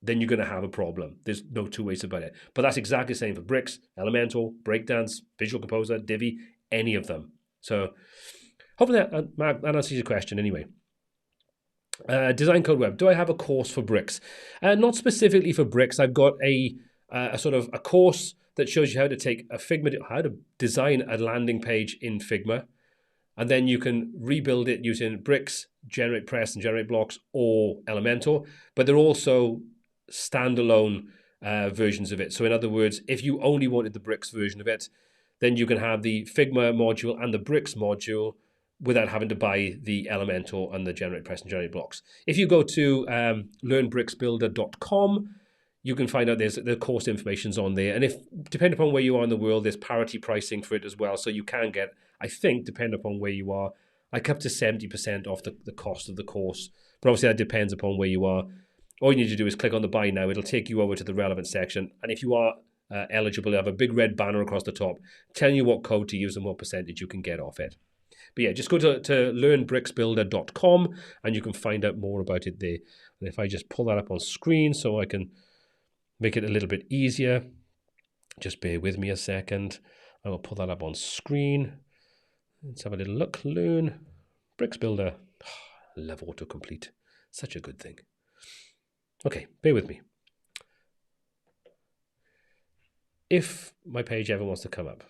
then you're going to have a problem. There's no two ways about it. But that's exactly the same for bricks, Elementor, Breakdance, Visual Composer, Divi, any of them. So hopefully that answers your question anyway. Design Code Web. Do I have a course for bricks? Not specifically for bricks. I've got a sort of a course that shows you how to take a Figma, how to design a landing page in Figma, and then you can rebuild it using bricks, Generate Press, and Generate Blocks, or Elementor. But they're also standalone versions of it. So in other words, if you only wanted the bricks version of it, then you can have the Figma module and the bricks module without having to buy the Elementor and the Generate Press and Generate Blocks. If you go to learnbricksbuilder.com, you can find out the course information's on there. And if, depending upon where you are in the world, there's parity pricing for it as well. So you can get, I think, depending upon where you are, like up to 70% off the cost of the course. But obviously that depends upon where you are. All you need to do is click on the buy now. It'll take you over to the relevant section. And if you are eligible, you have a big red banner across the top telling you what code to use and what percentage you can get off it. But yeah, just go to learnbricksbuilder.com and you can find out more about it there. And if I just pull that up on screen so I can make it a little bit easier, just bear with me a second. I will pull that up on screen. Let's have a little look. Learn Bricks Builder. Oh, I love autocomplete. Such a good thing. Okay, bear with me. If my page ever wants to come up,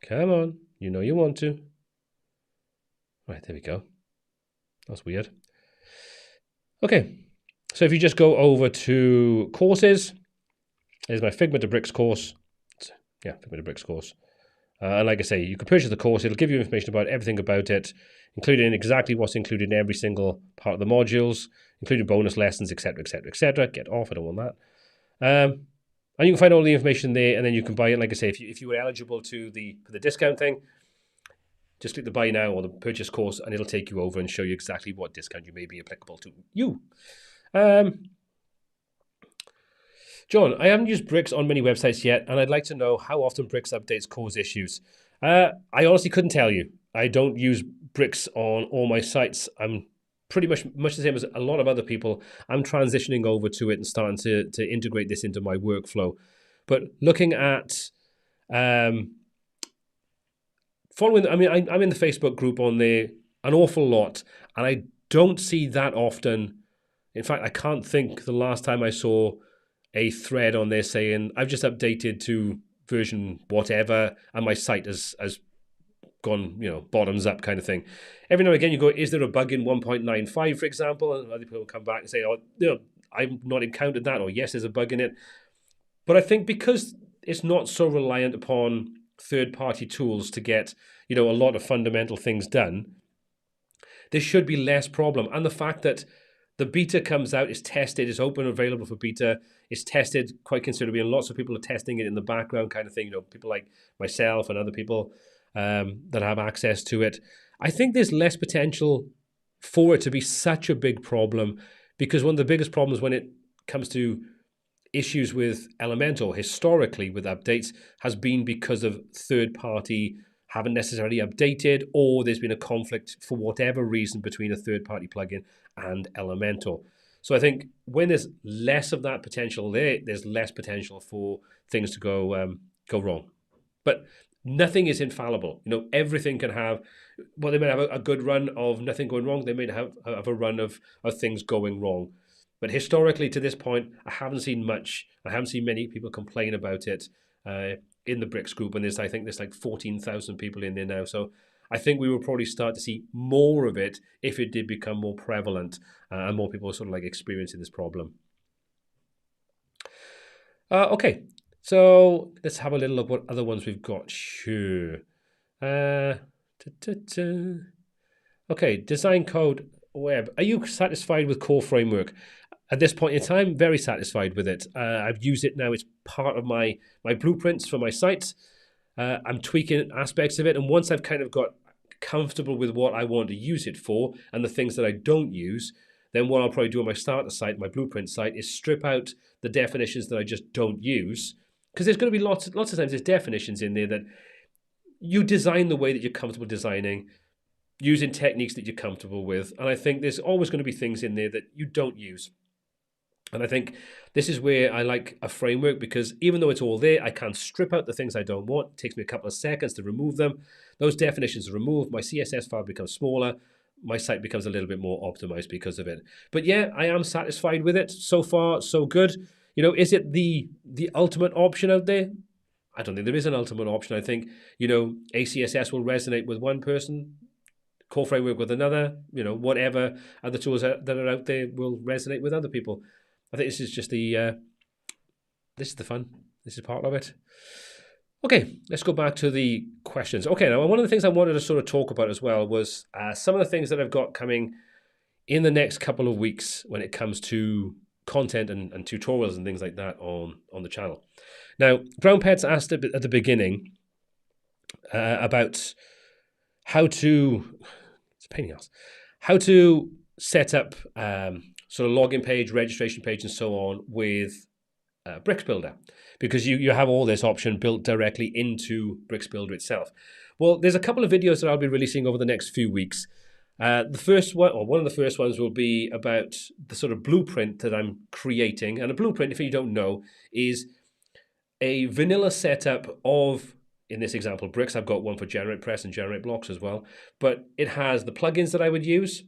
come on, you know you want to. Right, there we go. That's weird. Okay, so if you just go over to courses, there's my Figma to Bricks course. Yeah, Figma to Bricks course. And like I say, you can purchase the course. It'll give you information about everything about it, including exactly what's included in every single part of the modules, including bonus lessons, etc., etc., etc. Get off, I don't want that. And you can find all the information there, and then you can buy it. Like I say, if you were eligible for the discount thing, just click the buy now or the purchase course, and it'll take you over and show you exactly what discount you may be applicable to you. John, I haven't used Bricks on many websites yet, and I'd like to know how often Bricks updates cause issues. I honestly couldn't tell you. I don't use Bricks on all my sites. I'm pretty much the same as a lot of other people. I'm transitioning over to it and starting to integrate this into my workflow. But looking at following, I mean, I'm in the Facebook group on there an awful lot, and I don't see that often. In fact, I can't think the last time I saw a thread on there saying, I've just updated to version whatever, and my site has gone, bottoms up kind of thing. Every now and again you go, is there a bug in 1.95, for example? And other people come back and say, oh, I've not encountered that, or yes, there's a bug in it. But I think because it's not so reliant upon third-party tools to get, a lot of fundamental things done, there should be less problem. And the fact that the beta comes out, is tested, it's open, available for beta, it's tested quite considerably, and lots of people are testing it in the background kind of thing, people like myself and other people that have access to it. I think there's less potential for it to be such a big problem, because one of the biggest problems when it comes to issues with Elementor historically with updates has been because of third party haven't necessarily updated, or there's been a conflict for whatever reason between a third party plugin and Elementor. So I think when there's less of that potential there's less potential for things to go wrong. But nothing is infallible. Everything can have, they may have a good run of nothing going wrong. They may have a run of things going wrong. But historically, to this point, I haven't seen many people complain about it in the Bricks group. And I think there's like 14,000 people in there now. So I think we will probably start to see more of it if it did become more prevalent and more people sort of like experiencing this problem. Okay. So let's have a little look what other ones we've got. Sure. Okay, Design Code Web. Are you satisfied with core framework? At this point in time, very satisfied with it. I've used it now. It's part of my blueprints for my site. I'm tweaking aspects of it. And once I've kind of got comfortable with what I want to use it for and the things that I don't use, then what I'll probably do on my starter site, my blueprint site, is strip out the definitions that I just don't use. Because there's going to be lots of times there's definitions in there that you design the way that you're comfortable designing, using techniques that you're comfortable with. And I think there's always going to be things in there that you don't use. And I think this is where I like a framework, because even though it's all there, I can strip out the things I don't want. It takes me a couple of seconds to remove them. Those definitions are removed. My CSS file becomes smaller. My site becomes a little bit more optimized because of it. But yeah, I am satisfied with it. So far, so good. You know, is it the ultimate option out there? I don't think there is an ultimate option. I think, you know, ACSS will resonate with one person, core framework with another, you know, whatever other tools that are out there will resonate with other people. I think this is just this is the fun. This is part of it. Okay, let's go back to the questions. Okay, now one of the things I wanted to sort of talk about as well was some of the things that I've got coming in the next couple of weeks when it comes to content and tutorials and things like that on the channel. Now, Brown Pets asked at the beginning about how to, it's a pain in the ass, how to set up sort of login page, registration page, and so on with Bricks Builder, because you have all this option built directly into Bricks Builder itself. Well, there's a couple of videos that I'll be releasing over the next few weeks. The first one, or one of the first ones, will be about the sort of blueprint that I'm creating. And a blueprint, if you don't know, is a vanilla setup of, in this example, Bricks. I've got one for GeneratePress and GenerateBlocks as well. But it has the plugins that I would use.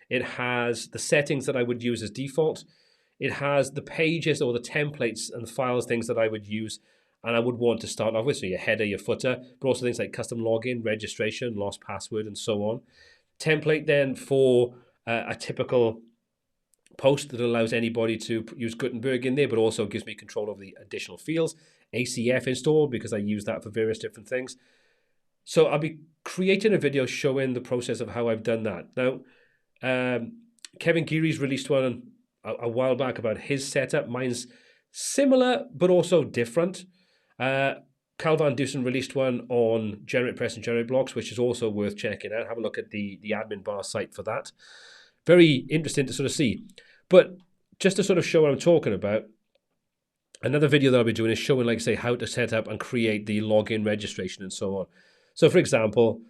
It has the settings that I would use as default. It has the pages or the templates and files, things that I would use and I would want to start off with. So your header, your footer, but also things like custom login, registration, lost password, and so on. Template then for a typical post that allows anybody to use Gutenberg in there, but also gives me control over the additional fields. ACF installed, because I use that for various different things. So I'll be creating a video showing the process of how I've done that. Now, Kevin Geary's released one a while back about his setup. Mine's similar, but also different. Carl Van Dusen released one on GeneratePress and GenerateBlocks, which is also worth checking out. Have a look at the admin bar site for that. Very interesting to sort of see. But just to sort of show what I'm talking about, another video that I'll be doing is showing, like, say, how to set up and create the login registration and so on. So, for example,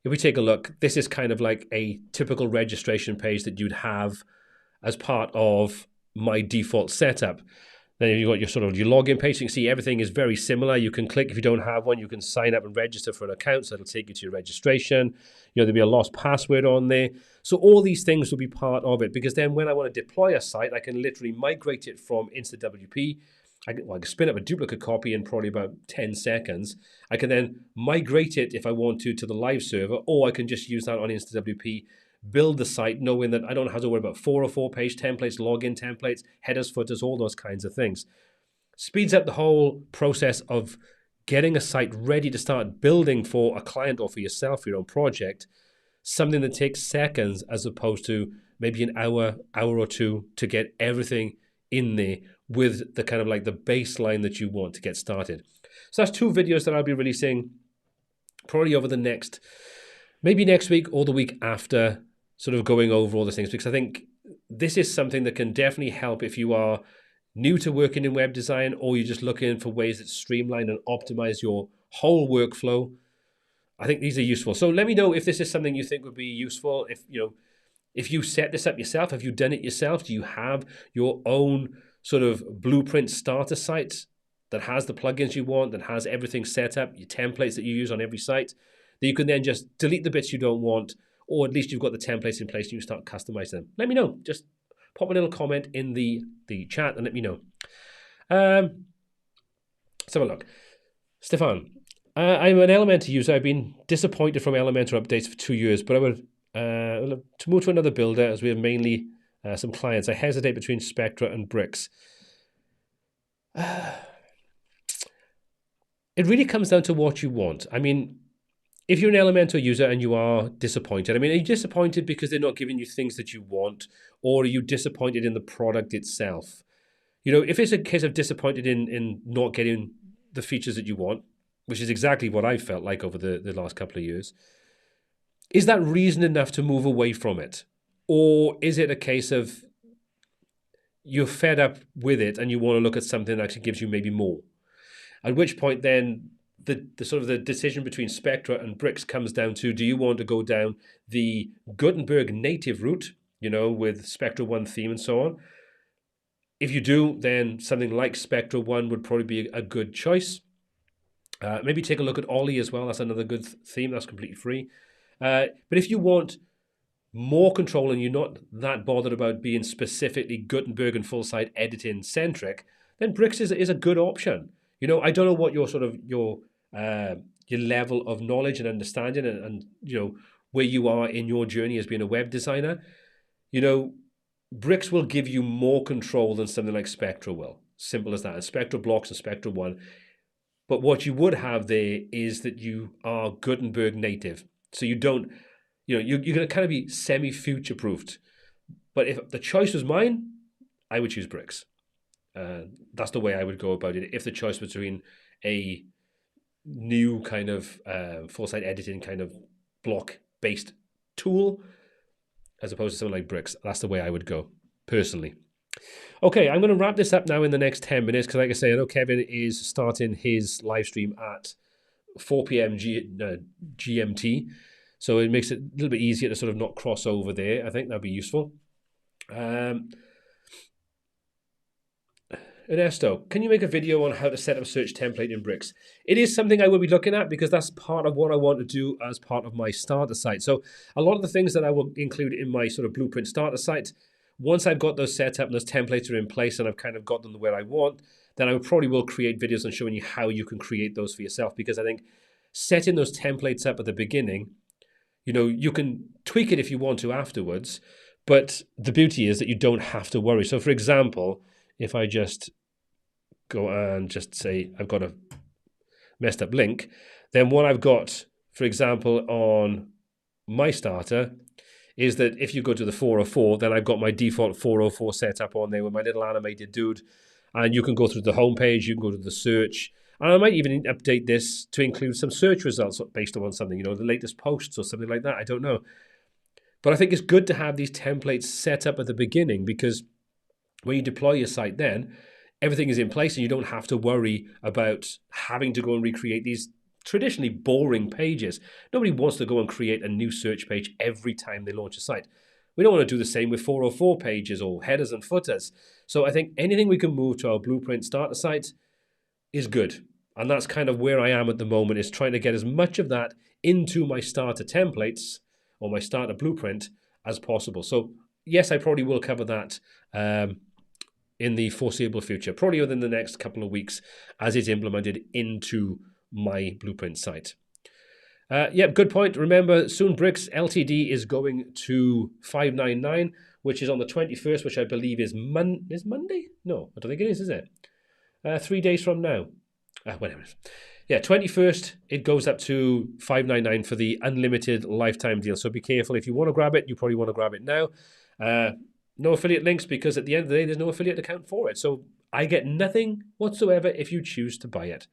if we take a look, this is kind of like a typical registration page that you'd have as part of my default setup. Then you've got your sort of your login page. You can see everything is very similar. You can click, if you don't have one, you can sign up and register for an account. So it'll take you to your registration. You know, there'll be a lost password on there. So all these things will be part of it, because then when I want to deploy a site, I can literally migrate it from InstaWP. I can spin up a duplicate copy in probably about 10 seconds. I can then migrate it if I want to the live server, or I can just use that on InstaWP, build the site knowing that I don't have to worry about 404 page templates, login templates, headers, footers, all those kinds of things. Speeds up the whole process of getting a site ready to start building for a client or for yourself, for your own project, something that takes seconds as opposed to maybe an hour or two to get everything in there with the kind of like the baseline that you want to get started. So that's two videos that I'll be releasing probably over the next, maybe next week or the week after, sort of going over all the things, because I think this is something that can definitely help if you are new to working in web design, or you're just looking for ways that streamline and optimize your whole workflow. I think these are useful. So let me know if this is something you think would be useful. If you set this up yourself, have you done it yourself? Do you have your own sort of blueprint starter site that has the plugins you want, that has everything set up, your templates that you use on every site, that you can then just delete the bits you don't want, or at least you've got the templates in place and you start customizing them? Let me know. Just pop a little comment in the chat and let me know. Let's have a look. Stefan, I'm an Elementor user. I've been disappointed from Elementor updates for 2 years, but I would to move to another builder, as we have mainly some clients. I hesitate between Spectra and Bricks. It really comes down to what you want. I mean, if you're an Elementor user and you are disappointed, I mean, are you disappointed because they're not giving you things that you want, or are you disappointed in the product itself? You know, if it's a case of disappointed in not getting the features that you want, which is exactly what I felt like over the last couple of years, is that reason enough to move away from it? Or is it a case of you're fed up with it and you want to look at something that actually gives you maybe more? At which point then the sort of the decision between Spectra and Bricks comes down to, do you want to go down the Gutenberg native route, with Spectra 1 theme and so on? If you do, then something like Spectra 1 would probably be a good choice. Maybe take a look at Ollie as well. That's another good theme. That's completely free. But if you want more control and you're not that bothered about being specifically Gutenberg and full-site editing centric, then Bricks is a good option. I don't know what your sort of your level of knowledge and understanding and where you are in your journey as being a web designer. Bricks will give you more control than something like Spectra will. Simple as that. And Spectra blocks and Spectra 1. But what you would have there is that you are Gutenberg native. So you don't, you're going to kind of be semi-future-proofed. But if the choice was mine, I would choose Bricks. That's the way I would go about it. If the choice was between a new kind of full-site editing kind of block-based tool as opposed to something like Bricks, that's the way I would go, personally. Okay, I'm going to wrap this up now in the next 10 minutes because, like I say, I know Kevin is starting his live stream at 4 p.m. GMT, so it makes it a little bit easier to sort of not cross over there. I think that'd be useful. Ernesto, can you make a video on how to set up a search template in Bricks? It is something I will be looking at because that's part of what I want to do as part of my starter site. So a lot of the things that I will include in my sort of blueprint starter site, once I've got those set up and those templates are in place and I've kind of got them the way I want, then I probably will create videos on showing you how you can create those for yourself, because I think setting those templates up at the beginning, you can tweak it if you want to afterwards, but the beauty is that you don't have to worry. So for example, if I just go and just say I've got a messed up link, then what I've got, for example, on my starter is that if you go to the 404, then I've got my default 404 set up on there with my little animated dude. And you can go through the homepage, you can go to the search. And I might even update this to include some search results based on something, the latest posts or something like that. I don't know. But I think it's good to have these templates set up at the beginning, because when you deploy your site, then everything is in place and you don't have to worry about having to go and recreate these traditionally boring pages. Nobody wants to go and create a new search page every time they launch a site. We don't want to do the same with 404 pages or headers and footers. So I think anything we can move to our blueprint starter site is good. And that's kind of where I am at the moment, is trying to get as much of that into my starter templates or my starter blueprint as possible. So yes, I probably will cover that in the foreseeable future, probably within the next couple of weeks as it's implemented into my blueprint site. Yeah, good point. Remember, soon Bricks LTD is going to 599, which is on the 21st, which I believe is Monday? No, I don't think it is it? 3 days from now. Whatever. Yeah, 21st, it goes up to 599 for the unlimited lifetime deal. So be careful. If you want to grab it, you probably want to grab it now. No affiliate links, because at the end of the day, there's no affiliate account for it. So I get nothing whatsoever if you choose to buy it.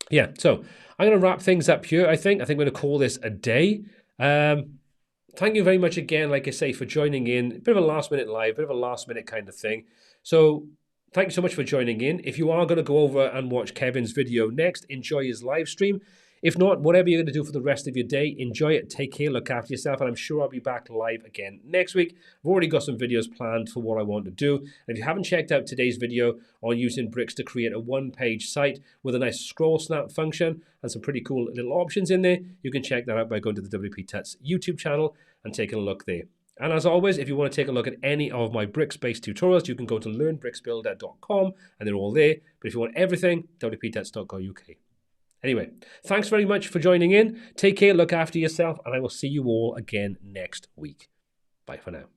Yeah, so I'm going to wrap things up here, I think. I'm going to call this a day. Thank you very much again, like I say, for joining in. A bit of a last-minute live, a bit of a last-minute kind of thing. So thank you so much for joining in. If you are going to go over and watch Kevin's video next, enjoy his live stream. If not, whatever you're going to do for the rest of your day, enjoy it, take care, look after yourself, and I'm sure I'll be back live again next week. I've already got some videos planned for what I want to do. And if you haven't checked out today's video on using Bricks to create a one-page site with a nice scroll snap function and some pretty cool little options in there, you can check that out by going to the WP Tuts YouTube channel and taking a look there. And as always, if you want to take a look at any of my Bricks-based tutorials, you can go to learnbricksbuilder.com and they're all there. But if you want everything, wptuts.co.uk. Anyway, thanks very much for joining in. Take care, look after yourself, and I will see you all again next week. Bye for now.